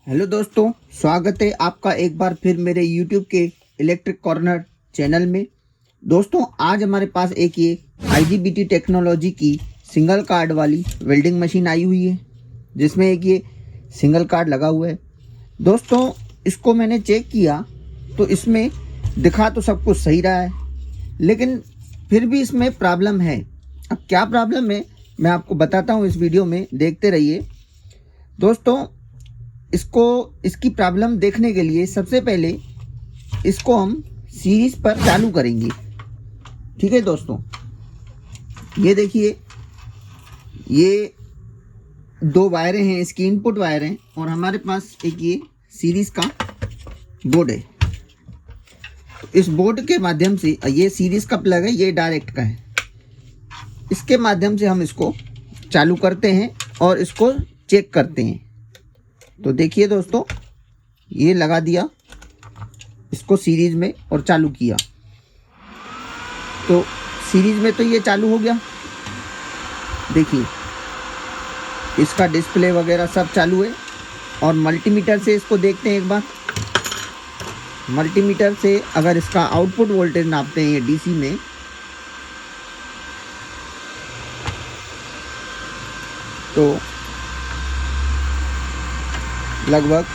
Hello दोस्तों, स्वागत है आपका एक बार फिर मेरे YouTube के इलेक्ट्रिक कॉर्नर चैनल में। दोस्तों, आज हमारे पास एक ये IGBT टेक्नोलॉजी की सिंगल कार्ड वाली वेल्डिंग मशीन आई हुई है, जिसमें एक ये सिंगल कार्ड लगा हुआ है। दोस्तों, इसको मैंने चेक किया तो इसमें दिखा तो सब कुछ सही रहा है, लेकिन फिर भी इसमें प्रॉब्लम है। अब क्या प्रॉब्लम है मैं आपको बताता हूँ, इस वीडियो में देखते रहिए। दोस्तों, इसकी प्रॉब्लम देखने के लिए सबसे पहले इसको हम सीरीज पर चालू करेंगे। ठीक है दोस्तों, ये देखिए, ये दो वायरें हैं, इसकी इनपुट वायर हैं और हमारे पास एक ये सीरीज का बोर्ड है। इस बोर्ड के माध्यम से, ये सीरीज का प्लग है, ये डायरेक्ट का है, इसके माध्यम से हम इसको चालू करते हैं और इसको चेक करते हैं। तो देखिए दोस्तों, ये लगा दिया इसको सीरीज में और चालू किया तो सीरीज में तो ये चालू हो गया। देखिए, इसका डिस्प्ले वगैरह सब चालू है। और मल्टीमीटर से इसको देखते हैं एक बार। मल्टीमीटर से अगर इसका आउटपुट वोल्टेज नापते हैं ये डीसी में, तो लगभग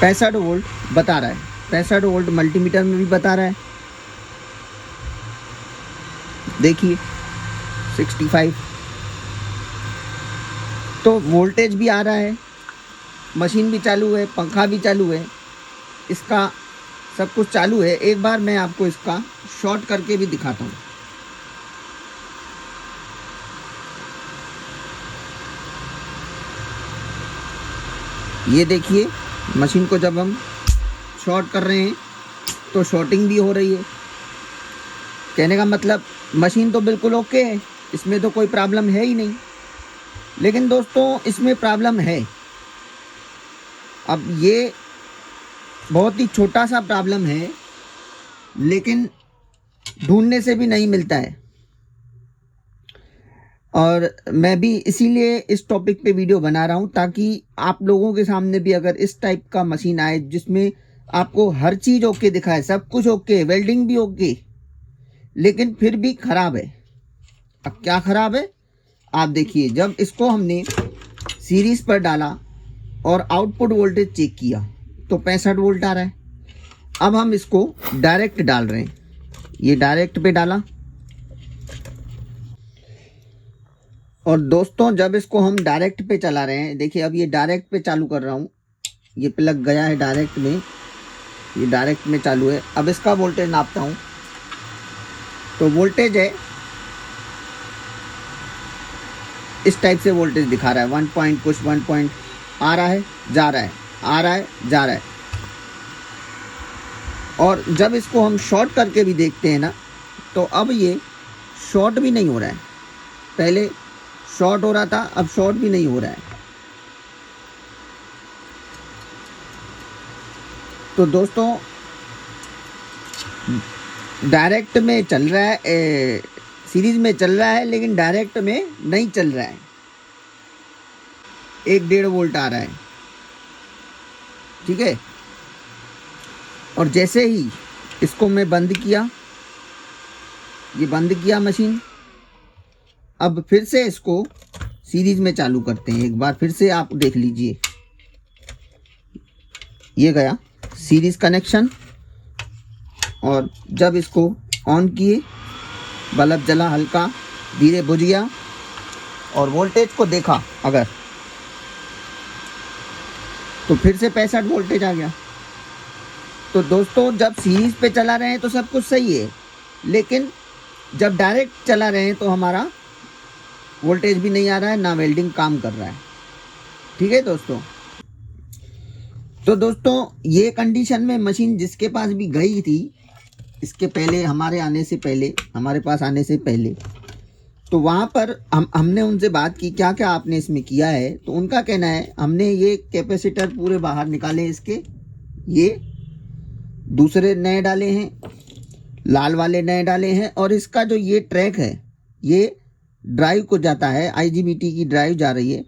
65 वोल्ट बता रहा है। 65 वोल्ट मल्टीमीटर में भी बता रहा है। देखिए 65, तो वोल्टेज भी आ रहा है, मशीन भी चालू है, पंखा भी चालू है, इसका सब कुछ चालू है। एक बार मैं आपको इसका शॉर्ट करके भी दिखाता हूँ। ये देखिए, मशीन को जब हम शॉर्ट कर रहे हैं तो शॉर्टिंग भी हो रही है। कहने का मतलब मशीन तो बिल्कुल ओके है, इसमें तो कोई प्रॉब्लम है ही नहीं। लेकिन दोस्तों, इसमें प्रॉब्लम है। अब ये बहुत ही छोटा सा प्रॉब्लम है, लेकिन ढूंढने से भी नहीं मिलता है। और मैं भी इसीलिए इस टॉपिक पे वीडियो बना रहा हूँ, ताकि आप लोगों के सामने भी अगर इस टाइप का मशीन आए जिसमें आपको हर चीज़ ओके दिखाए, सब कुछ ओके, वेल्डिंग भी ओके, लेकिन फिर भी ख़राब है। अब क्या ख़राब है आप देखिए। जब इसको हमने सीरीज़ पर डाला और आउटपुट वोल्टेज चेक किया तो 65 वोल्ट आ रहा है। अब हम इसको डायरेक्ट डाल रहे हैं, ये डायरेक्ट पे डाला। और दोस्तों, जब इसको हम डायरेक्ट पे चला रहे हैं, देखिए अब ये डायरेक्ट पे चालू कर रहा हूँ, ये प्लग गया है डायरेक्ट में, ये डायरेक्ट में चालू है। अब इसका वोल्टेज नापता हूँ तो वोल्टेज है, इस टाइप से वोल्टेज दिखा रहा है। 1 पॉइंट कुछ 1 पॉइंट आ रहा है, जा रहा है, आ रहा है, जा रहा है। और जब इसको हम शॉर्ट करके भी देखते हैं ना, तो अब ये शॉर्ट भी नहीं हो रहा है। पहले शॉर्ट हो रहा था, अब शॉर्ट भी नहीं हो रहा है। तो दोस्तों, डायरेक्ट में चल रहा है, सीरीज में चल रहा है, लेकिन डायरेक्ट में नहीं चल रहा है। 1-1.5 वोल्ट आ रहा है। ठीक है। और जैसे ही इसको मैं बंद किया, ये बंद किया मशीन, अब फिर से इसको सीरीज में चालू करते हैं। एक बार फिर से आप देख लीजिए, ये गया सीरीज कनेक्शन। और जब इसको ऑन किए, बल्ब जला, हल्का धीरे बुझ गया और वोल्टेज को देखा अगर, तो फिर से 65 वोल्टेज आ गया। तो दोस्तों, जब सीरीज पे चला रहे हैं तो सब कुछ सही है, लेकिन जब डायरेक्ट चला रहे हैं तो हमारा वोल्टेज भी नहीं आ रहा है, ना वेल्डिंग काम कर रहा है। ठीक है दोस्तों। तो दोस्तों, ये कंडीशन में मशीन जिसके पास भी गई थी, इसके पहले हमारे आने से पहले, हमारे पास आने से पहले, तो वहाँ पर हमने उनसे बात की क्या क्या आपने इसमें किया है। तो उनका कहना है हमने ये कैपेसिटर पूरे बाहर निकाले, इसके ये दूसरे नए डाले हैं, लाल वाले नए डाले हैं। और इसका जो ये ट्रैक है, ये ड्राइव को जाता है, IGBT की ड्राइव जा रही है,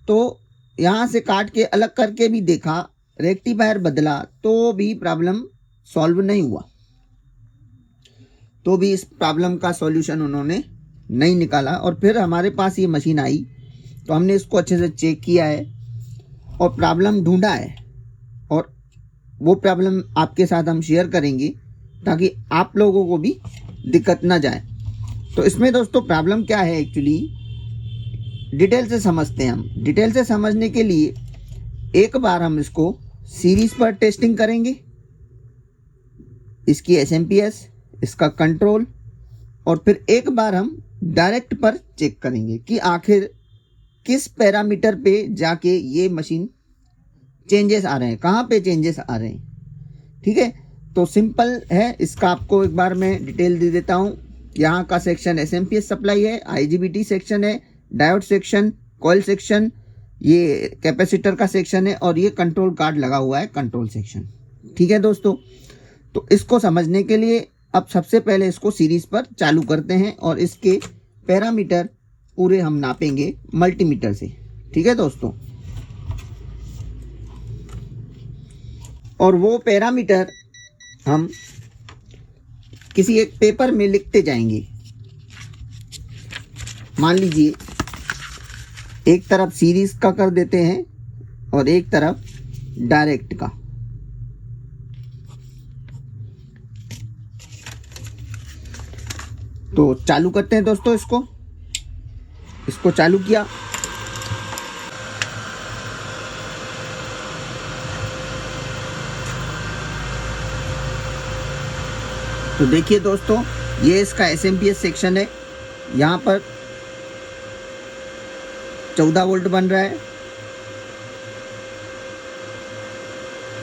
तो यहाँ से काट के अलग करके भी देखा, रेक्टिफायर बदला तो भी प्रॉब्लम सॉल्व नहीं हुआ, तो भी इस प्रॉब्लम का सॉल्यूशन उन्होंने नहीं निकाला। और फिर हमारे पास ये मशीन आई तो हमने इसको अच्छे से चेक किया है और प्रॉब्लम ढूंढा है, और वो प्रॉब्लम आपके साथ हम शेयर करेंगे ताकि आप लोगों को भी दिक्कत ना जाए। तो इसमें दोस्तों प्रॉब्लम क्या है एक्चुअली, डिटेल से समझते हैं हम। डिटेल से समझने के लिए एक बार हम इसको सीरीज पर टेस्टिंग करेंगे, इसकी एसएमपीएस, इसका कंट्रोल, और फिर एक बार हम डायरेक्ट पर चेक करेंगे कि आखिर किस पैरामीटर पे जाके ये मशीन चेंजेस आ रहे हैं, कहाँ पे चेंजेस आ रहे हैं। ठीक है, तो सिंपल है, इसका आपको एक बार मैं डिटेल दे देता हूँ। यहाँ का सेक्शन एसएमपीएस सप्लाई है, आईजीबीटी सेक्शन है, डायोड सेक्शन, कॉइल सेक्शन, ये कैपेसिटर का सेक्शन है, और ये कंट्रोल कार्ड लगा हुआ है, कंट्रोल सेक्शन। ठीक है दोस्तों, तो इसको समझने के लिए अब सबसे पहले इसको सीरीज पर चालू करते हैं और इसके पैरामीटर पूरे हम नापेंगे मल्टीमीटर से। ठीक है दोस्तों, और वो पैरामीटर हम किसी एक पेपर में लिखते जाएंगे। मान लीजिए एक तरफ सीरीज का कर देते हैं और एक तरफ डायरेक्ट का। तो चालू करते हैं दोस्तों, इसको चालू किया। तो देखिए दोस्तों, ये इसका एसएमपीएस सेक्शन है। यहाँ पर 14 वोल्ट बन रहा है,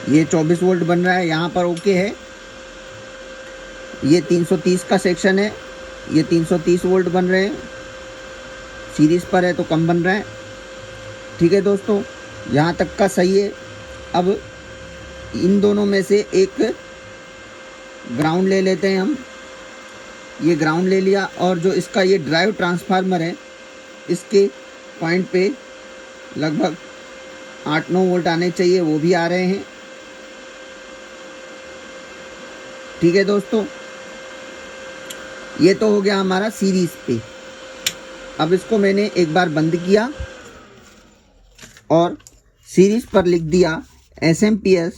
ये 24 वोल्ट बन रहा है, यहाँ पर ओके है। ये 330 का सेक्शन है, ये 330 वोल्ट बन रहे हैं, सीरीज पर है तो कम बन रहा है। ठीक है दोस्तों, यहाँ तक का सही है। अब इन दोनों में से एक ग्राउंड ले लेते हैं हम, ये ग्राउंड ले लिया, और जो इसका ये ड्राइव ट्रांसफार्मर है, इसके पॉइंट पे लगभग 8-9 वोल्ट आने चाहिए, वो भी आ रहे हैं। ठीक है दोस्तों, ये तो हो गया हमारा सीरीज पे। अब इसको मैंने एक बार बंद किया और सीरीज पर लिख दिया एसएमपीएस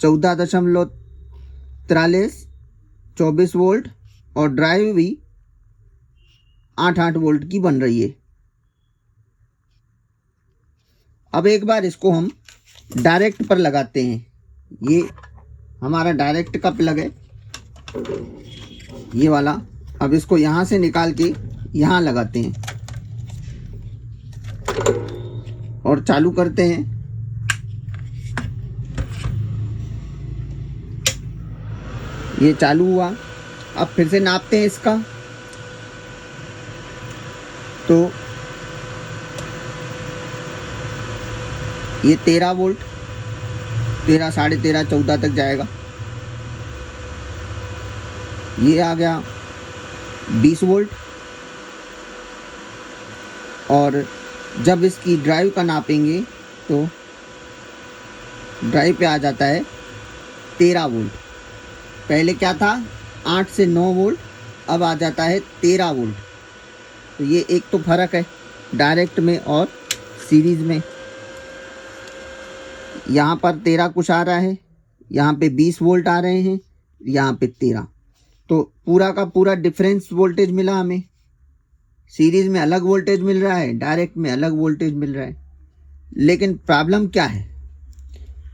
14.43 24 वोल्ट, और ड्राइव भी 8 वोल्ट की बन रही है। अब एक बार इसको हम डायरेक्ट पर लगाते हैं। ये हमारा डायरेक्ट का प्लग है, ये वाला। अब इसको यहाँ से निकाल के यहाँ लगाते हैं और चालू करते हैं। ये चालू हुआ। अब फिर से नापते हैं इसका, तो ये 13 वोल्ट, 13, 13.5, 14 तक जाएगा। ये आ गया 20 वोल्ट, और जब इसकी ड्राइव का नापेंगे तो ड्राइव पे आ जाता है 13 वोल्ट। पहले क्या था, 8 से 9 वोल्ट, अब आ जाता है 13 वोल्ट। तो ये एक तो फ़र्क है डायरेक्ट में और सीरीज़ में। यहाँ पर 13 कुछ आ रहा है, यहाँ पे 20 वोल्ट आ रहे हैं, यहाँ पे 13। तो पूरा का पूरा डिफरेंस वोल्टेज मिला हमें। सीरीज़ में अलग वोल्टेज मिल रहा है, डायरेक्ट में अलग वोल्टेज मिल रहा है। लेकिन प्रॉब्लम क्या है,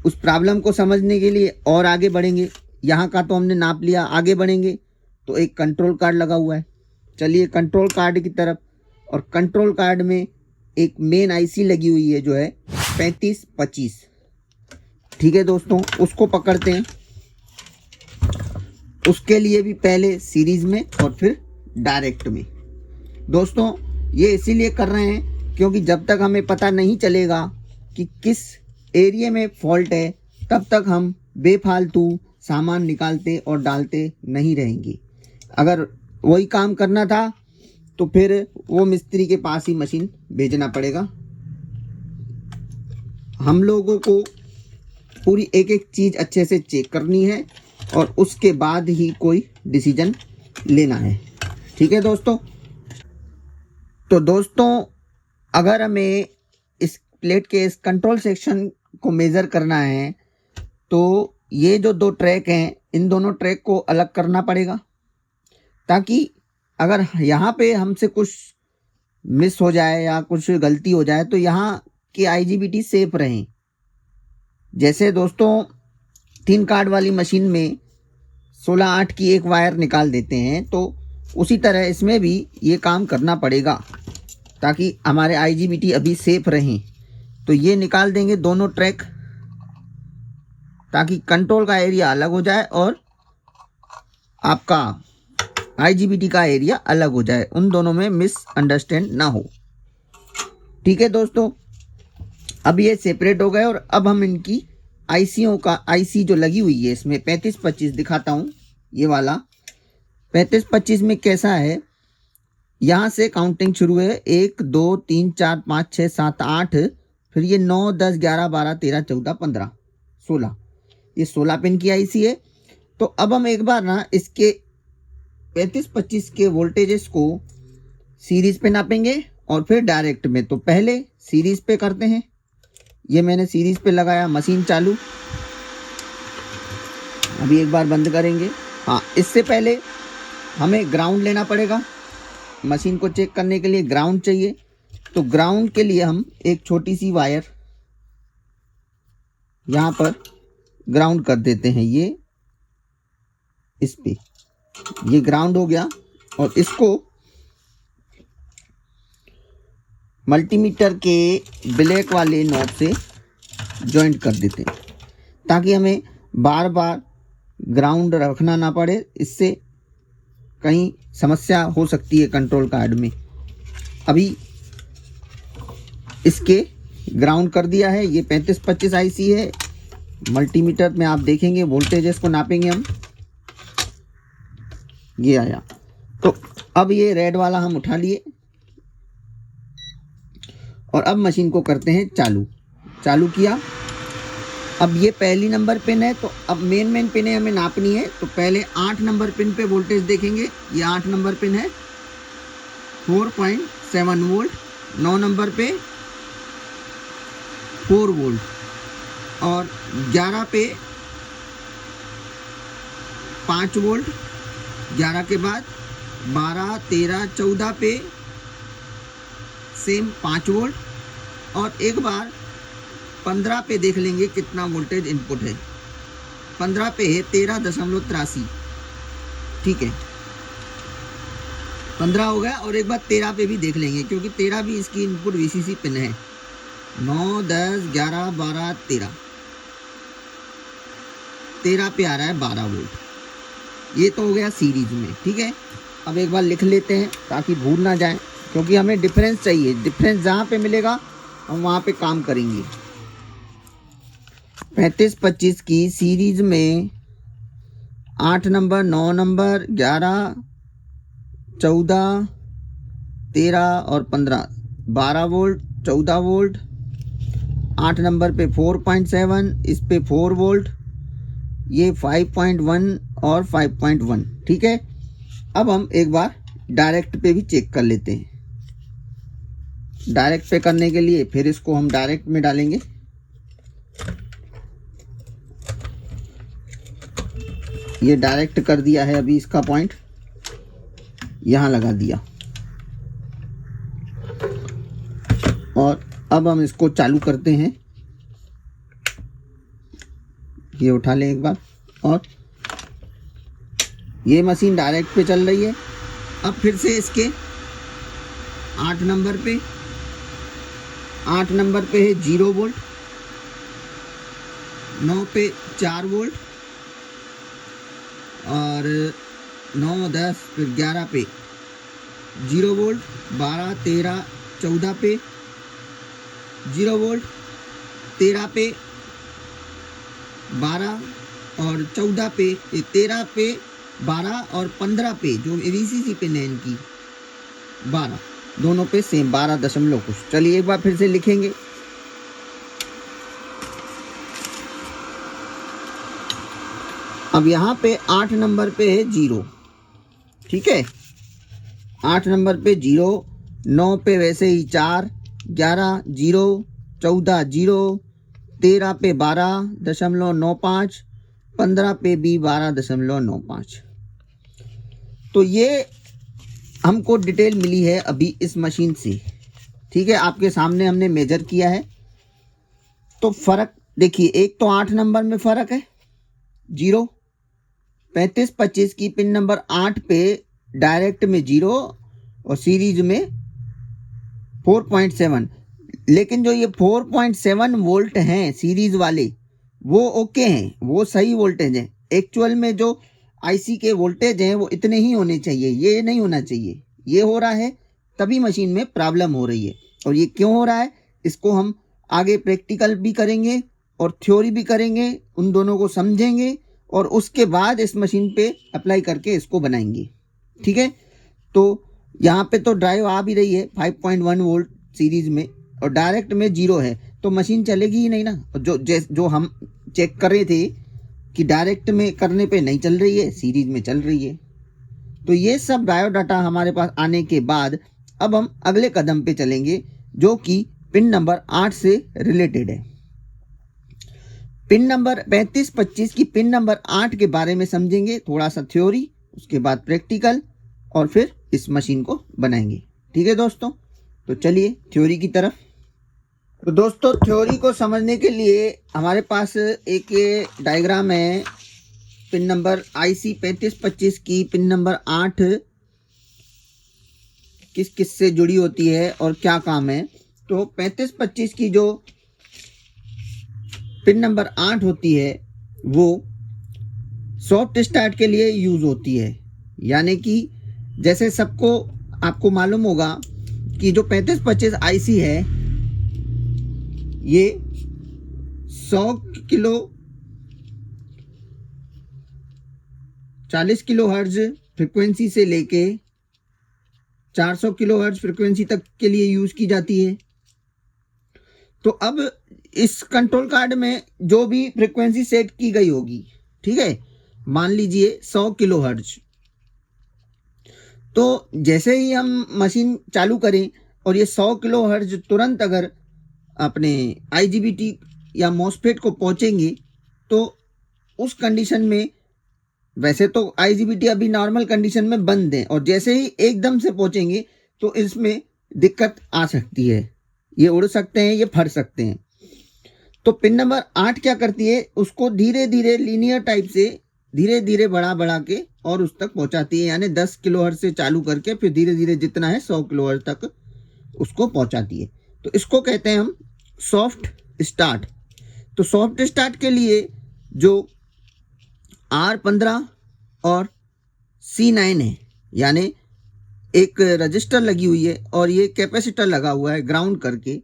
उस प्रॉब्लम को समझने के लिए और आगे बढ़ेंगे। यहाँ का तो हमने नाप लिया, आगे बढ़ेंगे तो एक कंट्रोल कार्ड लगा हुआ है। चलिए कंट्रोल कार्ड की तरफ, और कंट्रोल कार्ड में एक मेन आईसी लगी हुई है जो है 3525। ठीक है दोस्तों, उसको पकड़ते हैं। उसके लिए भी पहले सीरीज में और फिर डायरेक्ट में। दोस्तों ये इसीलिए कर रहे हैं क्योंकि जब तक हमें पता नहीं चलेगा कि किस एरिया में फॉल्ट है, तब तक हम बेफालतू सामान निकालते और डालते नहीं रहेंगे। अगर वही काम करना था तो फिर वो मिस्त्री के पास ही मशीन भेजना पड़ेगा। हम लोगों को पूरी एक एक चीज़ अच्छे से चेक करनी है और उसके बाद ही कोई डिसीजन लेना है। ठीक है दोस्तों। तो दोस्तों, अगर हमें इस प्लेट के इस कंट्रोल सेक्शन को मेज़र करना है तो ये जो दो ट्रैक हैं, इन दोनों ट्रैक को अलग करना पड़ेगा, ताकि अगर यहाँ पे हमसे कुछ मिस हो जाए या कुछ गलती हो जाए तो यहाँ की IGBT सेफ रहें। जैसे दोस्तों 3 कार्ड वाली मशीन में 16/8 की एक वायर निकाल देते हैं, तो उसी तरह इसमें भी ये काम करना पड़ेगा ताकि हमारे IGBT अभी सेफ रहें। तो ये निकाल देंगे दोनों ट्रैक, ताकि कंट्रोल का एरिया अलग हो जाए और आपका IGBT का एरिया अलग हो जाए, उन दोनों में मिसअंडरस्टैंड ना हो। ठीक है दोस्तों, अब ये सेपरेट हो गए और अब हम इनकी आईसीओ का IC जो लगी हुई है इसमें 3525 दिखाता हूँ। ये वाला 3525 में कैसा है, यहाँ से काउंटिंग शुरू है 1 2 3 4 5 6 7 8, फिर ये 9 10 11 12 13 14 15 16, ये 16 पिन की IC है। तो अब हम एक बार ना इसके 3525 के वोल्टेजेस को सीरीज पे नापेंगे और फिर डायरेक्ट में। तो पहले सीरीज पे करते हैं। ये मैंने सीरीज पे लगाया, मशीन चालू। अभी एक बार बंद करेंगे। हाँ, इससे पहले हमें ग्राउंड लेना पड़ेगा। मशीन को चेक करने के लिए ग्राउंड चाहिए। तो ग्राउंड के लिए हम एक छोटी सी वायर यहाँ पर ग्राउंड कर देते हैं। ये इस पे ये ग्राउंड हो गया और इसको मल्टीमीटर के ब्लैक वाले नॉब से जॉइंट कर देते हैं, ताकि हमें बार बार ग्राउंड रखना ना पड़े। इससे कहीं समस्या हो सकती है कंट्रोल कार्ड में। अभी इसके ग्राउंड कर दिया है। ये 3525 IC है। मल्टीमीटर में आप देखेंगे वोल्टेजेस को नापेंगे हम। ये आया। तो अब ये रेड वाला हम उठा लिए और अब मशीन को करते हैं चालू। चालू किया। अब ये पहली नंबर पिन है, तो अब मेन पिन हमें नापनी है। तो पहले 8 नंबर पिन पे वोल्टेज देखेंगे। ये 8 नंबर पिन है, 4.7 वोल्ट। 9 नंबर पे 4 वोल्ट और 11 पे 5 वोल्ट। 11 के बाद 12 13 14 पे सेम 5 वोल्ट और एक बार 15 पे देख लेंगे कितना वोल्टेज इनपुट है। 15 पे है 13.83। ठीक है, 15 हो गया और एक बार 13 पे भी देख लेंगे, क्योंकि 13 भी इसकी इनपुट VCC पिन है। 9 10 11 12 13 13 पे आ रहा है 12 वोल्ट। ये तो हो गया सीरीज में। ठीक है, अब एक बार लिख लेते हैं ताकि भूल ना जाए, क्योंकि हमें डिफरेंस चाहिए। डिफरेंस जहाँ पे मिलेगा हम वहाँ पे काम करेंगे। 3525 की सीरीज में 8 नंबर 9 नंबर 11 14 13 और 15 12 वोल्ट 14 वोल्ट। 8 नंबर पे 4.7, इस पे 4 वोल्ट। ये 5.1 और 5.1। ठीक है, अब हम एक बार डायरेक्ट पे भी चेक कर लेते हैं। डायरेक्ट पे करने के लिए फिर इसको हम डायरेक्ट में डालेंगे। ये डायरेक्ट कर दिया है। अभी इसका पॉइंट यहाँ लगा दिया और अब हम इसको चालू करते हैं। ये उठा लें एक बार और ये मशीन डायरेक्ट पे चल रही है। अब फिर से इसके 8 नंबर पे 8 नंबर पे है 0 वोल्ट। 9 पे 4 वोल्ट और 9 10 फिर 11 पे 0 वोल्ट। 12 13 14 पे 0 वोल्ट। 13 पे 12 और 14 पे 13 पे 12 और 15 पे जो VCC पिन है इनकी 12, दोनों पे सेम 12 दशमलव कुछ। चलिए एक बार फिर से लिखेंगे। अब यहाँ पे 8 नंबर पे है 0, ठीक है, 8 नंबर पे 0, 9 पे वैसे ही 4, 11 0, 14 0, 13 पे 12.95, 15 पे भी 12.95। तो ये हमको डिटेल मिली है अभी इस मशीन से, ठीक है, आपके सामने हमने मेजर किया है। तो फर्क देखिए, एक तो 8 नंबर में फर्क है 0, 35-25 की पिन नंबर 8 पे डायरेक्ट में 0 और सीरीज में 4.7। लेकिन जो ये 4.7 वोल्ट हैं सीरीज वाले, वो ओके हैं, वो सही वोल्टेज हैं। एक्चुअल में जो आईसी के वोल्टेज हैं वो इतने ही होने चाहिए, ये नहीं होना चाहिए। ये हो रहा है तभी मशीन में प्रॉब्लम हो रही है। और ये क्यों हो रहा है, इसको हम आगे प्रैक्टिकल भी करेंगे और थ्योरी भी करेंगे, उन दोनों को समझेंगे और उसके बाद इस मशीन पे अप्लाई करके इसको बनाएंगे, ठीक है। तो यहाँ पे तो ड्राइव आ भी रही है 5.1 वोल्ट सीरीज में और डायरेक्ट में 0 है, तो मशीन चलेगी ही नहीं ना। जो हम चेक कर रहे थे कि डायरेक्ट में करने पे नहीं चल रही है, सीरीज में चल रही है। तो ये सब बायोडाटा हमारे पास आने के बाद अब हम अगले कदम पे चलेंगे, जो कि पिन नंबर 8 से रिलेटेड है। पिन नंबर 35-25 की पिन नंबर 8 के बारे में समझेंगे, थोड़ा सा थ्योरी, उसके बाद प्रैक्टिकल और फिर इस मशीन को बनाएंगे, ठीक है दोस्तों। तो चलिए थ्योरी की तरफ। तो दोस्तों थ्योरी को समझने के लिए हमारे पास एक ये डायग्राम है, पिन नंबर IC 3525 की पिन नंबर 8 किस किस से जुड़ी होती है और क्या काम है। तो 3525 की जो पिन नंबर 8 होती है वो सॉफ्ट स्टार्ट के लिए यूज होती है। यानी कि जैसे सबको आपको मालूम होगा कि जो 3525 IC है ये 100 किलो 40 किलो हर्ट्ज फ्रिक्वेंसी से लेके 400 किलो हर्ट्ज फ्रिक्वेंसी तक के लिए यूज की जाती है। तो अब इस कंट्रोल कार्ड में जो भी फ्रिक्वेंसी सेट की गई होगी, ठीक है, मान लीजिए 100 किलो हर्ट्ज, तो जैसे ही हम मशीन चालू करें और ये 100 किलो हर्ट्ज तुरंत अगर अपने IGBT या मॉसफेट को पहुंचेंगे तो उस कंडीशन में, वैसे तो IGBT अभी नॉर्मल कंडीशन में बंद है और जैसे ही एकदम से पहुंचेंगे तो इसमें दिक्कत आ सकती है, ये उड़ सकते हैं, ये फट सकते हैं। तो पिन नंबर 8 क्या करती है, उसको धीरे धीरे लीनियर टाइप से धीरे धीरे बढ़ा के और उस तक पहुंचाती है। यानी 10 किलोहर्ट्ज से चालू करके फिर धीरे धीरे जितना है 100 किलोहर्ट्ज तक उसको पहुंचाती है। तो इसको कहते हैं हम सॉफ्ट स्टार्ट। तो सॉफ्ट स्टार्ट के लिए जो R15 और C9 है, यानी एक रजिस्टर लगी हुई है और ये कैपेसिटर लगा हुआ है ग्राउंड करके।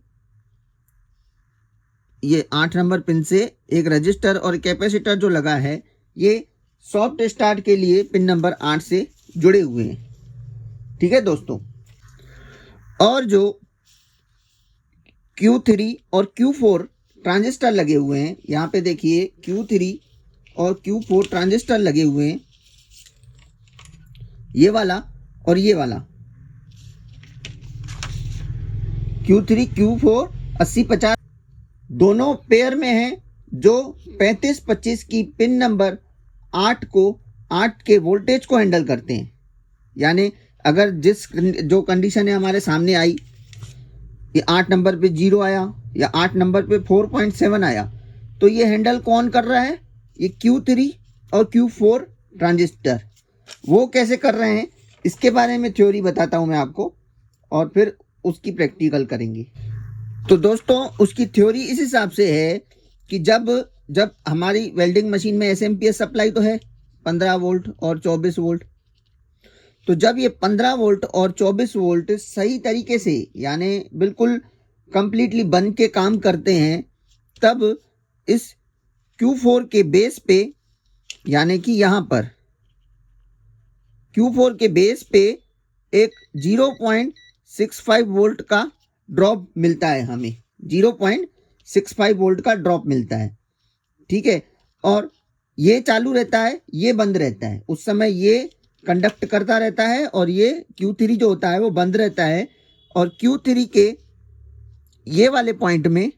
ये 8 नंबर पिन से एक रजिस्टर और कैपेसिटर जो लगा है ये सॉफ्ट स्टार्ट के लिए पिन नंबर 8 से जुड़े हुए हैं, ठीक है दोस्तों। और जो Q3 और Q4 ट्रांजिस्टर लगे हुए हैं, यहाँ पे देखिए Q3 और Q4 ट्रांजिस्टर लगे हुए हैं, ये वाला और ये वाला Q3 Q4 80-50 दोनों पेयर में हैं, जो 35-25 की पिन नंबर 8 को 8 के वोल्टेज को हैंडल करते हैं। यानी अगर जो कंडीशन है हमारे सामने आई, ये 8 नंबर पे 0 आया या 8 नंबर पे 4.7 आया, तो ये हैंडल कौन कर रहा है, ये Q3 और Q4 ट्रांजिस्टर। वो कैसे कर रहे हैं इसके बारे में थ्योरी बताता हूं मैं आपको और फिर उसकी प्रैक्टिकल करेंगे। तो दोस्तों उसकी थ्योरी इस हिसाब से है कि जब हमारी वेल्डिंग मशीन में SMPS सप्लाई तो है 15 वोल्ट और 24 वोल्ट, तो जब ये 15 वोल्ट और 24 वोल्ट सही तरीके से यानी बिल्कुल कंप्लीटली बन के काम करते हैं, तब इस Q4 के बेस पे, यानी कि यहाँ पर Q4 के बेस पे एक 0.65 वोल्ट का ड्रॉप मिलता है, हमें 0.65 वोल्ट का ड्रॉप मिलता है, ठीक है। और ये चालू रहता है, ये बंद रहता है, उस समय ये कंडक्ट करता रहता है और ये Q3 जो होता है वो बंद रहता है। और Q3 के ये वाले पॉइंट में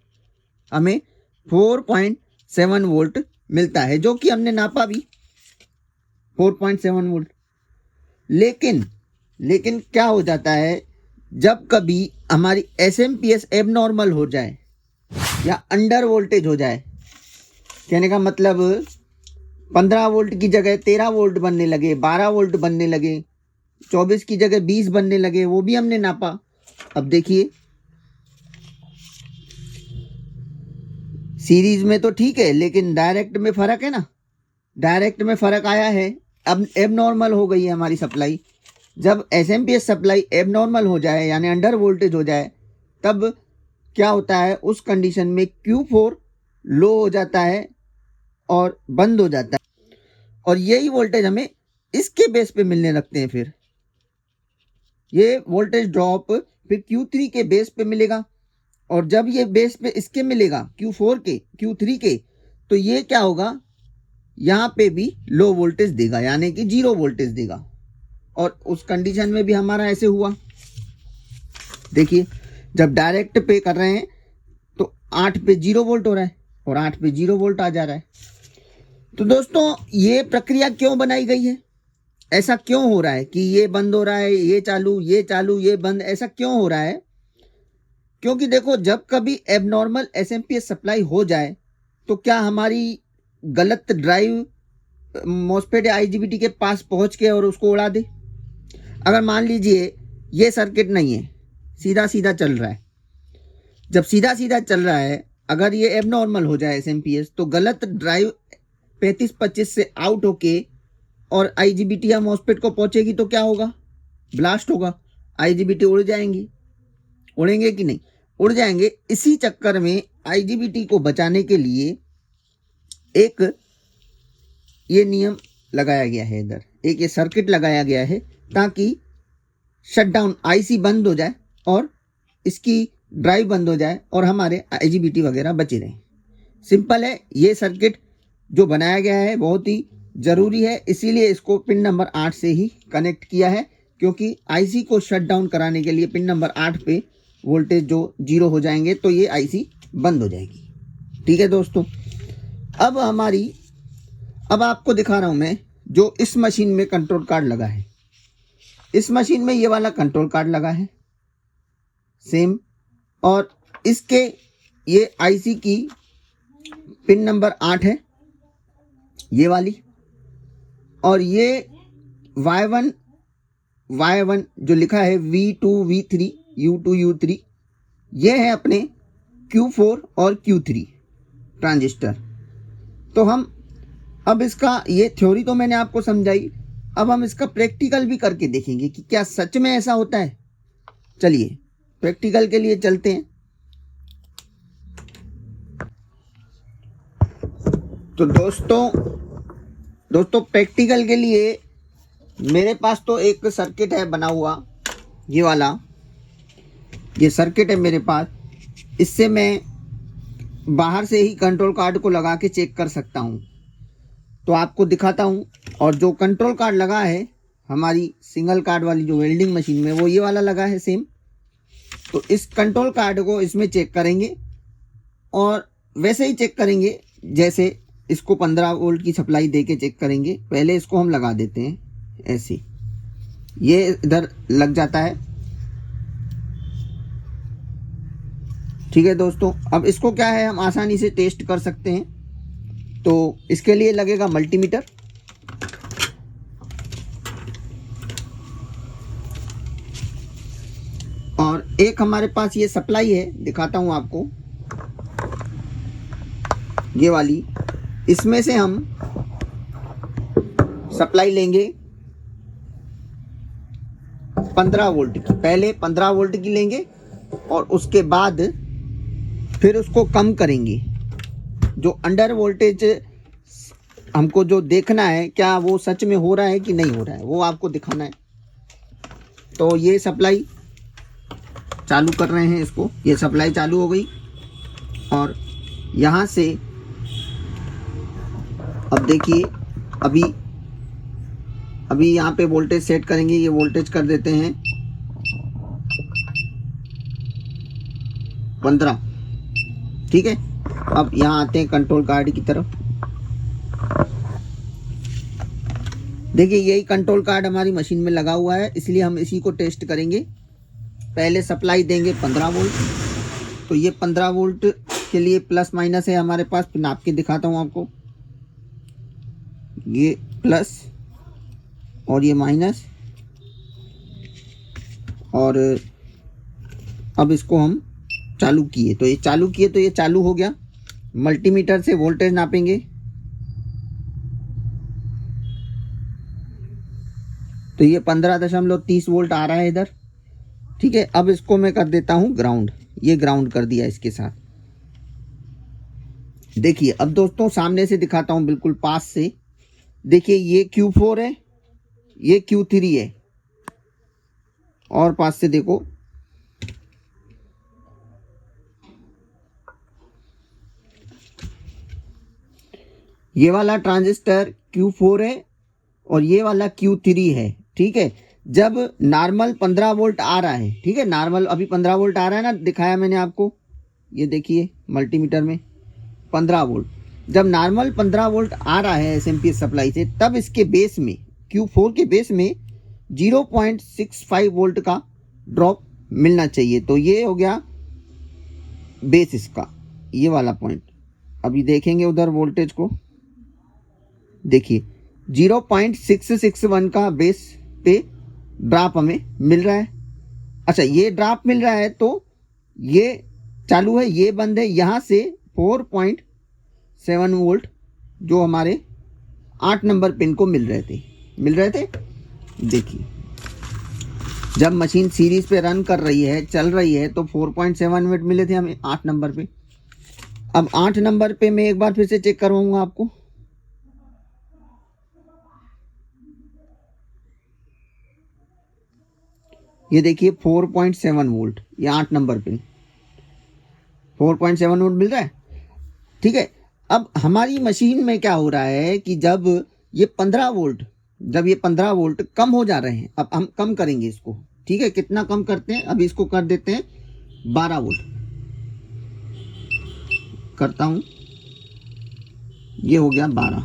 हमें 4.7 वोल्ट मिलता है, जो कि हमने नापा भी 4.7 वोल्ट। लेकिन क्या हो जाता है, जब कभी हमारी एसएमपीएस एबनॉर्मल हो जाए या अंडर वोल्टेज हो जाए, कहने का मतलब 15 वोल्ट की जगह 13 वोल्ट बनने लगे, 12 वोल्ट बनने लगे, 24 की जगह 20 बनने लगे, वो भी हमने नापा। अब देखिए सीरीज में तो ठीक है, लेकिन डायरेक्ट में फर्क है ना, डायरेक्ट में फर्क आया है। अब एबनॉर्मल हो गई है हमारी सप्लाई। जब एसएमपीएस सप्लाई एबनॉर्मल हो जाए यानी अंडर वोल्टेज हो जाए, तब क्या होता है, उस कंडीशन में Q4 लो हो जाता है और बंद हो जाता है, और यही वोल्टेज हमें इसके बेस पे मिलने लगते हैं। फिर ये वोल्टेज ड्रॉप फिर Q3 के बेस पे मिलेगा, और जब ये बेस पे इसके मिलेगा Q4 के Q3 के, तो ये क्या होगा, यहाँ पे भी लो वोल्टेज देगा यानी कि 0 वोल्टेज देगा। और उस कंडीशन में भी हमारा ऐसे हुआ। देखिए जब डायरेक्ट पे कर रहे हैं तो 8 पे 0 वोल्ट हो रहा है और 8 पे 0 वोल्ट आ जा रहा है। तो दोस्तों ये प्रक्रिया क्यों बनाई गई है, ऐसा क्यों हो रहा है कि ये बंद हो रहा है, ये चालू ये बंद, ऐसा क्यों हो रहा है? क्योंकि देखो, जब कभी एबनॉर्मल एसएमपीएस सप्लाई हो जाए तो क्या हमारी गलत ड्राइव मॉस्फेट या आईजीबीटी के पास पहुंच के और उसको उड़ा दे। अगर मान लीजिए ये सर्किट नहीं है, सीधा सीधा चल रहा है, जब सीधा सीधा चल रहा है अगर ये एबनॉर्मल हो जाए एसएमपीएस, तो गलत ड्राइव 35-25 से आउट होके और आईजीबीटी या मॉस्फेट को पहुंचेगी तो क्या होगा, ब्लास्ट होगा, आईजीबीटी उड़ जाएंगी। उड़ेंगे कि नहीं? उड़ जाएंगे। इसी चक्कर में आईजीबीटी को बचाने के लिए एक ये नियम लगाया गया है, इधर एक ये सर्किट लगाया गया है, ताकि शटडाउन आईसी बंद हो जाए और इसकी ड्राइव बंद हो जाए और हमारे आईजीबीटी वगैरह बचे रहें। सिंपल है, ये सर्किट जो बनाया गया है बहुत ही ज़रूरी है, इसीलिए इसको पिन नंबर 8 से ही कनेक्ट किया है, क्योंकि आईसी को शट डाउन कराने के लिए पिन नंबर 8 पे वोल्टेज जो 0 हो जाएंगे तो ये आईसी बंद हो जाएगी। ठीक है दोस्तों, अब आपको दिखा रहा हूँ मैं जो इस मशीन में कंट्रोल कार्ड लगा है। इस मशीन में ये वाला कंट्रोल कार्ड लगा है सेम, और इसके ये आईसी की पिन नंबर 8 है ये वाली, और ये Y1 जो लिखा है V2 V3 U2 U3, ये है अपने Q4 और Q3 ट्रांजिस्टर। तो हम अब इसका ये थ्योरी तो मैंने आपको समझाई, अब हम इसका प्रैक्टिकल भी करके देखेंगे कि क्या सच में ऐसा होता है। चलिए प्रैक्टिकल के लिए चलते हैं। तो दोस्तों प्रैक्टिकल के लिए मेरे पास तो एक सर्किट है बना हुआ, ये वाला ये सर्किट है मेरे पास। इससे मैं बाहर से ही कंट्रोल कार्ड को लगा के चेक कर सकता हूँ। तो आपको दिखाता हूँ, और जो कंट्रोल कार्ड लगा है हमारी सिंगल कार्ड वाली जो वेल्डिंग मशीन में, वो ये वाला लगा है सेम। तो इस कंट्रोल कार्ड को इसमें चेक करेंगे, और वैसे ही चेक करेंगे जैसे इसको 15 वोल्ट की सप्लाई दे के चेक करेंगे। पहले इसको हम लगा देते हैं ऐसे, ये इधर लग जाता है। ठीक है दोस्तों, अब इसको क्या है, हम आसानी से टेस्ट कर सकते हैं। तो इसके लिए लगेगा मल्टीमीटर, और एक हमारे पास ये सप्लाई है, दिखाता हूं आपको, ये वाली। इसमें से हम सप्लाई लेंगे 15 वोल्ट की, पहले 15 वोल्ट की लेंगे और उसके बाद फिर उसको कम करेंगे। जो अंडर वोल्टेज हमको जो देखना है, क्या वो सच में हो रहा है कि नहीं हो रहा है, वो आपको दिखाना है। तो ये सप्लाई चालू कर रहे हैं इसको, ये सप्लाई चालू हो गई, और यहाँ से अब देखिए, अभी अभी यहाँ पे वोल्टेज सेट करेंगे। ये वोल्टेज कर देते हैं 15। ठीक है, अब यहाँ आते हैं कंट्रोल कार्ड की तरफ। देखिए, यही कंट्रोल कार्ड हमारी मशीन में लगा हुआ है, इसलिए हम इसी को टेस्ट करेंगे। पहले सप्लाई देंगे 15 वोल्ट। तो ये 15 वोल्ट के लिए प्लस माइनस है हमारे पास, नाप के दिखाता हूँ आपको। ये प्लस और ये माइनस, और अब इसको हम चालू किए तो ये चालू किए तो ये चालू हो गया। मल्टीमीटर से वोल्टेज नापेंगे तो ये 15.30 वोल्ट आ रहा है इधर। ठीक है, अब इसको मैं कर देता हूँ ग्राउंड। ये ग्राउंड कर दिया इसके साथ। देखिए, अब दोस्तों सामने से दिखाता हूँ, बिल्कुल पास से। देखिए, ये Q4 है, ये Q3 है, और पास से देखो, ये वाला ट्रांजिस्टर Q4 है और ये वाला Q3 है। ठीक है, जब नॉर्मल 15 वोल्ट आ रहा है, ठीक है, नॉर्मल अभी 15 वोल्ट आ रहा है ना, दिखाया मैंने आपको, ये देखिए मल्टीमीटर में 15 वोल्ट। जब नॉर्मल 15 वोल्ट आ रहा है एसएमपीएस सप्लाई से, तब इसके बेस में, Q4 के बेस में 0.65 वोल्ट का ड्रॉप मिलना चाहिए। तो ये हो गया बेस इसका, ये वाला पॉइंट। अभी देखेंगे उधर वोल्टेज को, देखिए 0.661 का बेस पे ड्रॉप हमें मिल रहा है। अच्छा, ये ड्रॉप मिल रहा है तो ये चालू है, ये बंद है। यहाँ से 4.7 वोल्ट जो हमारे 8 नंबर पिन को मिल रहे थे। देखिए, जब मशीन सीरीज पे रन कर रही है, चल रही है, तो 4.7 वोल्ट मिले थे हमें 8 नंबर पे। अब 8 नंबर पे मैं एक बार फिर से चेक करवाऊंगा आपको। ये देखिए 4.7 वोल्ट, ये 8 नंबर पिन 4.7 वोल्ट मिल रहा है। ठीक है, अब हमारी मशीन में क्या हो रहा है कि जब ये 15 वोल्ट कम हो जा रहे हैं, अब हम कम करेंगे इसको। ठीक है, कितना कम करते हैं, अब इसको कर देते हैं 12 वोल्ट करता हूं। ये हो गया 12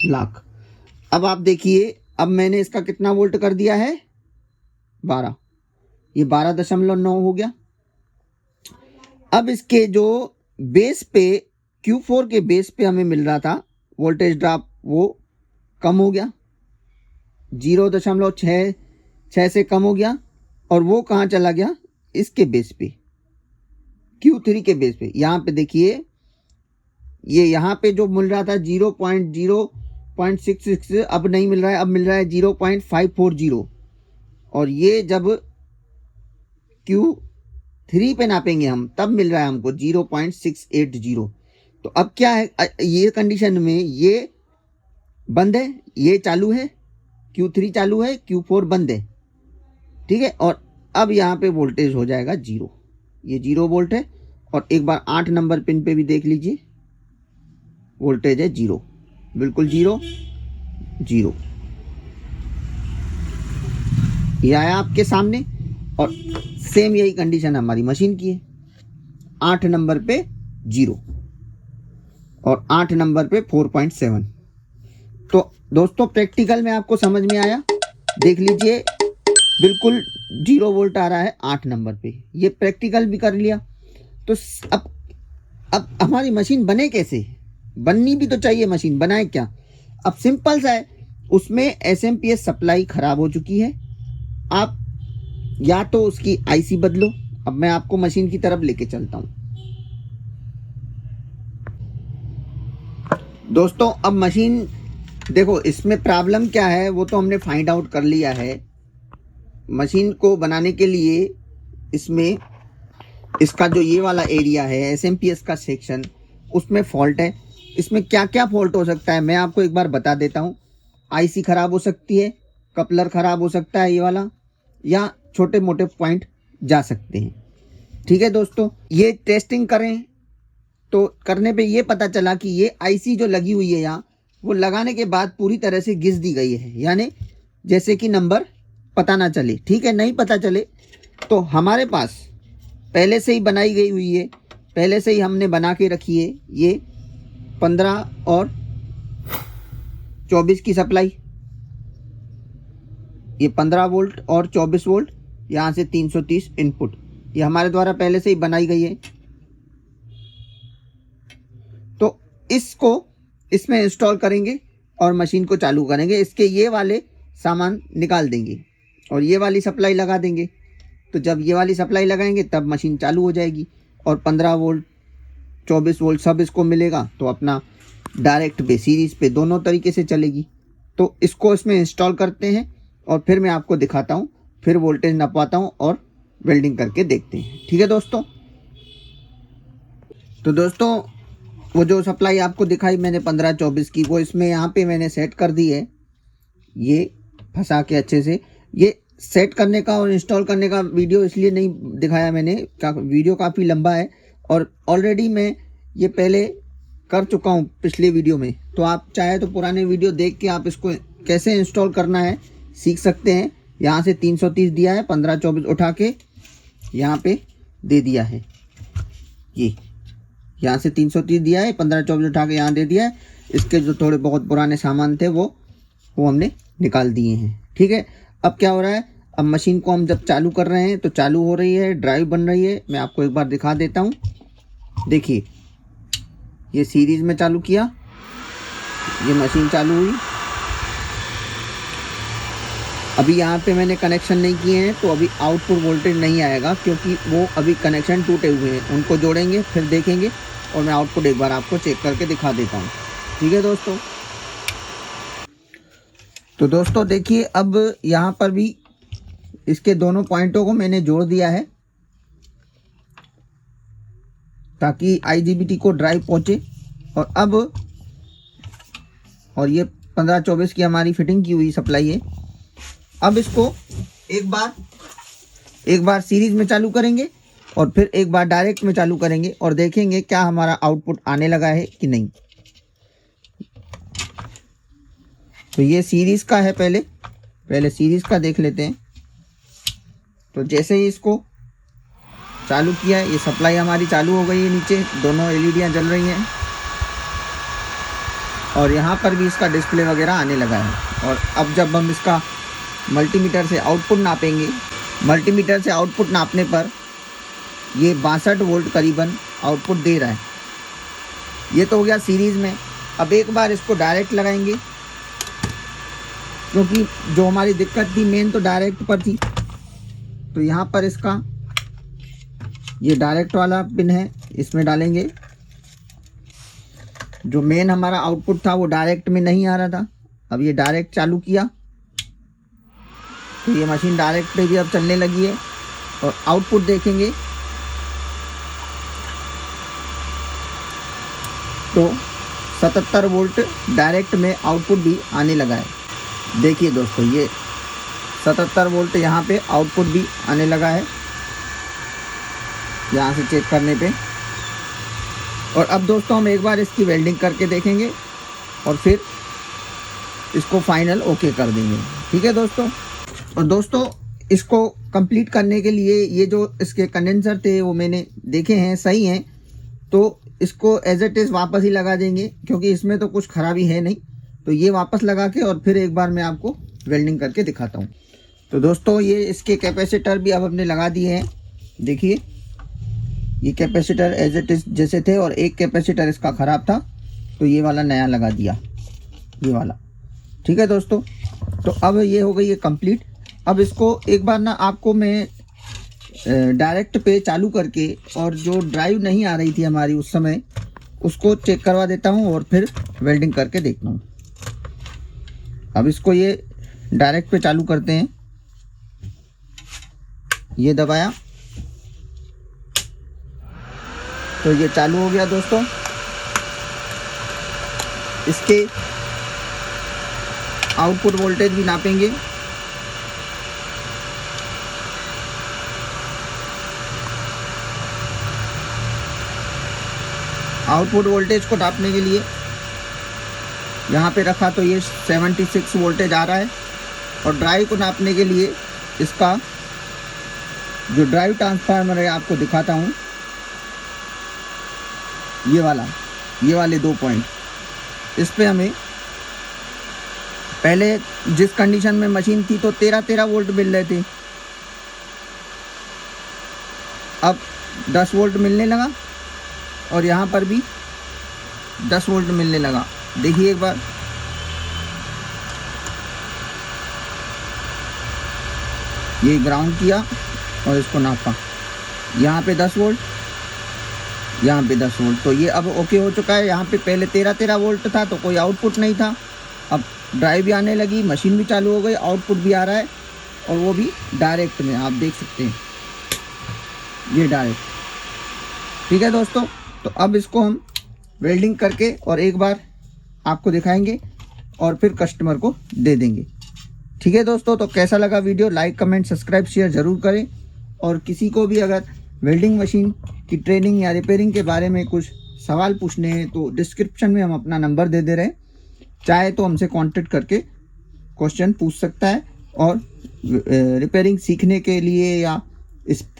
लाख। अब आप देखिए, अब मैंने इसका कितना वोल्ट कर दिया है, 12, ये 12.9 हो गया। अब इसके जो बेस पे, Q4 के बेस पे हमें मिल रहा था वोल्टेज ड्रॉप, वो कम हो गया, 0.66 से कम हो गया। और वो कहाँ चला गया, इसके बेस पे, Q3 के बेस पे। यहाँ पे देखिए, ये यहाँ पे जो मिल रहा था 0.66 अब नहीं मिल रहा है, अब मिल रहा है 0.540। और ये जब Q3 पे नापेंगे हम, तब मिल रहा है हमको 0.680। तो अब क्या है, ये कंडीशन में ये बंद है, ये चालू है, Q3 चालू है, Q4 बंद है। ठीक है, और अब यहाँ पे वोल्टेज हो जाएगा 0, ये 0 वोल्ट है। और एक बार 8 नंबर पिन पे भी देख लीजिए, वोल्टेज है 0, बिल्कुल 0। ये आया आपके सामने, और सेम यही कंडीशन हमारी मशीन की है। 8 नंबर पे 0 और 8 नंबर पे 4.7। तो दोस्तों, प्रैक्टिकल में आपको समझ में आया, देख लीजिए, बिल्कुल 0 वोल्ट आ रहा है 8 नंबर पे। ये प्रैक्टिकल भी कर लिया। तो अब हमारी मशीन बने कैसे, बननी भी तो चाहिए मशीन, बनाए क्या। अब सिंपल सा है, उसमें एसएमपीएस सप्लाई खराब हो चुकी है। आप या तो उसकी आईसी बदलो। अब मैं आपको मशीन की तरफ लेके चलता हूं दोस्तों। अब मशीन देखो, इसमें प्रॉब्लम क्या है वो तो हमने फाइंड आउट कर लिया है। मशीन को बनाने के लिए इसमें इसका जो ये वाला एरिया है एसएमपीएस का सेक्शन, उसमें फॉल्ट है। इसमें क्या क्या फॉल्ट हो सकता है मैं आपको एक बार बता देता हूँ। आईसी खराब हो सकती है, कपलर खराब हो सकता है ये वाला, या छोटे मोटे पॉइंट जा सकते हैं। ठीक है दोस्तों, ये टेस्टिंग करें तो करने पे ये पता चला कि ये आईसी जो लगी हुई है यहाँ, वो लगाने के बाद पूरी तरह से घिस दी गई है, यानी जैसे कि नंबर पता ना चले। ठीक है, नहीं पता चले तो हमारे पास पहले से ही बनाई गई हुई है, पहले से ही हमने बना के रखी है ये 15 और 24 की सप्लाई। ये 15 वोल्ट और 24 वोल्ट, यहाँ से 330 इनपुट, ये हमारे द्वारा पहले से ही बनाई गई है। तो इसको इसमें इंस्टॉल करेंगे और मशीन को चालू करेंगे। इसके ये वाले सामान निकाल देंगे और ये वाली सप्लाई लगा देंगे। तो जब ये वाली सप्लाई लगाएंगे तब मशीन चालू हो जाएगी और 15 वोल्ट 24 वोल्ट सब इसको मिलेगा, तो अपना डायरेक्ट पे सीरीज़ पे दोनों तरीके से चलेगी। तो इसको इसमें इंस्टॉल करते हैं और फिर मैं आपको दिखाता हूँ, फिर वोल्टेज नपवाता हूँ और वेल्डिंग करके देखते हैं। ठीक है दोस्तों। तो दोस्तों वो जो सप्लाई आपको दिखाई मैंने 15-24 की, वो इसमें यहाँ पे मैंने सेट कर दी है, ये फंसा के अच्छे से। ये सेट करने का और इंस्टॉल करने का वीडियो इसलिए नहीं दिखाया मैंने, वीडियो काफ़ी लंबा है और ऑलरेडी मैं ये पहले कर चुका हूँ पिछले वीडियो में। तो आप चाहे तो पुराने वीडियो देख के आप इसको कैसे इंस्टॉल करना है सीख सकते हैं। यहाँ से 330 दिया है, 15-24 उठा के यहाँ पे दे दिया है, ये यहाँ से 330 दिया है, 15-24 उठा के यहाँ दे दिया है। इसके जो थोड़े बहुत पुराने सामान थे वो हमने निकाल दिए हैं। ठीक है, अब क्या हो रहा है, अब मशीन को हम जब चालू कर रहे हैं तो चालू हो रही है, ड्राइव बन रही है। मैं आपको एक बार दिखा देता हूँ। देखिए, ये सीरीज में चालू किया, ये मशीन चालू हुई। अभी यहाँ पे मैंने कनेक्शन नहीं किए हैं तो अभी आउटपुट वोल्टेज नहीं आएगा, क्योंकि वो अभी कनेक्शन टूटे हुए हैं। उनको जोड़ेंगे फिर देखेंगे और मैं आउटपुट एक बार आपको चेक करके दिखा देता हूँ। ठीक है दोस्तों। तो दोस्तों देखिए, अब यहाँ पर भी इसके दोनों पॉइंटों को मैंने जोड़ दिया है ताकि IGBT को ड्राइव पहुँचे। और अब और ये 15-24 की हमारी फिटिंग की हुई सप्लाई है। अब इसको एक बार सीरीज में चालू करेंगे और फिर एक बार डायरेक्ट में चालू करेंगे और देखेंगे क्या हमारा आउटपुट आने लगा है कि नहीं। तो ये सीरीज का है, पहले सीरीज का देख लेते हैं। तो जैसे ही इसको चालू किया है, ये सप्लाई हमारी चालू हो गई है, नीचे दोनों एलईडियाँ जल रही हैं और यहाँ पर भी इसका डिस्प्ले वगैरह आने लगा है। और अब जब हम इसका मल्टीमीटर से आउटपुट नापेंगे, मल्टीमीटर से आउटपुट नापने पर ये 62 वोल्ट करीबन आउटपुट दे रहा है। ये तो हो गया सीरीज़ में। अब एक बार इसको डायरेक्ट लगाएंगे, क्योंकि जो हमारी दिक्कत थी मेन तो डायरेक्ट पर थी। तो यहाँ पर इसका ये डायरेक्ट वाला पिन है, इसमें डालेंगे। जो मेन हमारा आउटपुट था वो डायरेक्ट में नहीं आ रहा था, अब ये डायरेक्ट चालू किया तो ये मशीन डायरेक्ट पे भी अब चलने लगी है। और आउटपुट देखेंगे तो 77 वोल्ट डायरेक्ट में आउटपुट भी आने लगा है। देखिए दोस्तों, ये 77 वोल्ट यहाँ पे आउटपुट भी आने लगा है, यहाँ से चेक करने पे। और अब दोस्तों हम एक बार इसकी वेल्डिंग करके देखेंगे और फिर इसको फाइनल ओके कर देंगे। ठीक है दोस्तों। और दोस्तों इसको कंप्लीट करने के लिए ये जो इसके कंडेंसर थे वो मैंने देखे हैं, सही हैं। तो इसको एज इट इज़ वापस ही लगा देंगे, क्योंकि इसमें तो कुछ खराबी है नहीं। तो ये वापस लगा के और फिर एक बार मैं आपको वेल्डिंग करके दिखाता हूँ। तो दोस्तों ये इसके कैपेसिटर भी अब हमने लगा दिए हैं। देखिए, ये कैपेसिटर एज इट इज़ जैसे थे और एक कैपेसिटर इसका ख़राब था तो ये वाला नया लगा दिया, ये वाला। ठीक है दोस्तों। तो अब ये हो गई है कंप्लीट। अब इसको एक बार ना आपको मैं डायरेक्ट पे चालू करके और जो ड्राइव नहीं आ रही थी हमारी उस समय, उसको चेक करवा देता हूँ और फिर वेल्डिंग करके देखता हूँ। अब इसको ये डायरेक्ट पे चालू करते हैं, ये दबाया तो ये चालू हो गया दोस्तों। इसके आउटपुट वोल्टेज भी नापेंगे। आउटपुट वोल्टेज को नापने के लिए यहाँ पे रखा तो ये 76 वोल्टेज आ रहा है। और ड्राइव को नापने के लिए इसका जो ड्राइव ट्रांसफार्मर है आपको दिखाता हूँ, ये वाले 2 पॉइंट, इस पे हमें पहले जिस कंडीशन में मशीन थी तो 13 वोल्ट मिल रहे थे, अब 10 वोल्ट मिलने लगा और यहाँ पर भी 10 वोल्ट मिलने लगा। देखिए एक बार, ये ग्राउंड किया और इसको नापा, यहाँ पे 10 वोल्ट, यहाँ पे 10 वोल्ट, तो ये अब ओके हो चुका है। यहाँ पे पहले 13 वोल्ट था तो कोई आउटपुट नहीं था, अब ड्राइव भी आने लगी, मशीन भी चालू हो गई, आउटपुट भी आ रहा है और वो भी डायरेक्ट में, आप देख सकते हैं ये डायरेक्ट। ठीक है दोस्तों, तो अब इसको हम वेल्डिंग करके और एक बार आपको दिखाएंगे और फिर कस्टमर को दे देंगे। ठीक है दोस्तों, तो कैसा लगा video, like comment subscribe share ज़रूर करें। और किसी को भी अगर वेल्डिंग मशीन की ट्रेनिंग या रिपेयरिंग के बारे में कुछ सवाल पूछने हैं तो डिस्क्रिप्शन में हम अपना नंबर दे दे रहे हैं, चाहे तो हमसे कांटेक्ट करके क्वेश्चन पूछ सकता है। और रिपेयरिंग सीखने के लिए या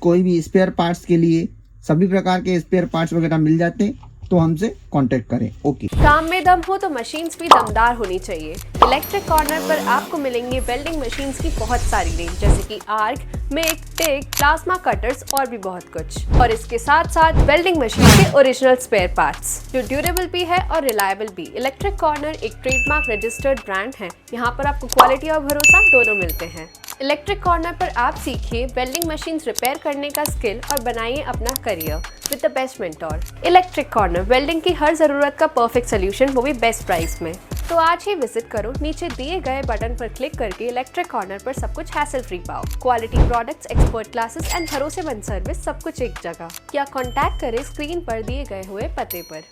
कोई भी स्पेयर पार्ट्स के लिए सभी प्रकार के स्पेयर पार्ट्स वगैरह मिल जाते हैं, तो हमसे कांटेक्ट करें। ओके। काम में दम हो तो मशीन्स भी दमदार होनी चाहिए। इलेक्ट्रिक कॉर्नर पर आपको मिलेंगे वेल्डिंग मशीन्स की बहुत सारी रेंज, जैसे कि आर्क, मिग, टिक, प्लाज्मा कटर्स और भी बहुत कुछ। और इसके साथ साथ वेल्डिंग मशीन के ओरिजिनल स्पेयर पार्ट्स जो ड्यूरेबल भी है और रिलायबल भी। इलेक्ट्रिक कॉर्नर एक ट्रेडमार्क रजिस्टर्ड ब्रांड है। यहाँ पर आपको क्वालिटी और भरोसा दोनों मिलते हैं। इलेक्ट्रिक कॉर्नर पर आप सीखिए वेल्डिंग मशीन्स रिपेयर करने का स्किल और बनाइए अपना career with the best mentor. Electric corner, welding की हर जरूरत का परफेक्ट सोल्यूशन, वो भी बेस्ट प्राइस में। तो आज ही विजिट करो, नीचे दिए गए बटन पर क्लिक करके इलेक्ट्रिक कॉर्नर पर सब कुछ हैसल फ्री पाओ। Quality products, expert classes and भरोसेमंद सर्विस, सब कुछ एक जगह। या कॉन्टैक्ट करें स्क्रीन पर दिए गए हुए पते पर।